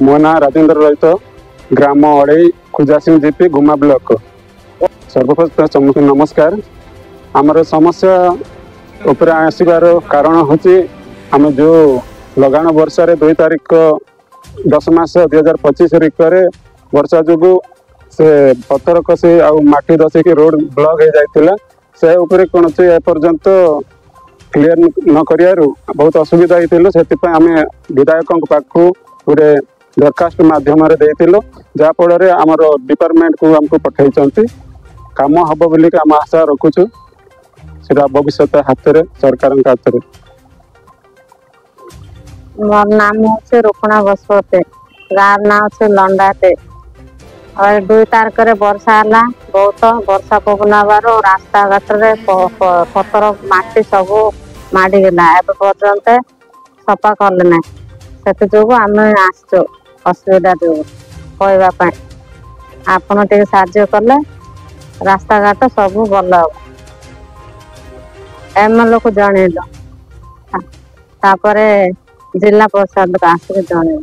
मो ना राजेंद्र रहित ग्राम अड़ई खुजासिंह जीपी गुमा ब्लॉक। सर्वप्रथम नमस्कार। आमर समस्या उपरे आसबार कारण होची आम जो लगाण वर्षा 2 तारीख 10 मास 2025 रे वर्षा जो से पत्थर कसी आ माटी दसिक रोड ब्लॉक हो जाता से उपरे कौन एपर्यंत क्लीयर न कर बहुत असुविधा होती से आम विधायक पाखु गोटे दरखास्त मध्यम जहाँफल आमर डिपार्टमेंट को आमको पठाई काम हम बोलिक आम आशा रखुचु से भविष्य हाथ में सरकार हाथ में। मोर नाम है रुकणा बसुमती गाँव ना है लंडाटे और 2 तारीख वर्षा है बहुत वर्षा पवन हबार रास्ता घाट पत्थर माटी सब माड़गला एपर्यंत सफा कले ना से जो आम आसचु असुविधा जो कहवाई आपन टे साहाय्य कले रास्ता घाट सब भल हम एमएलए को जनइल जिला प्रसाद को आसिक जनइल।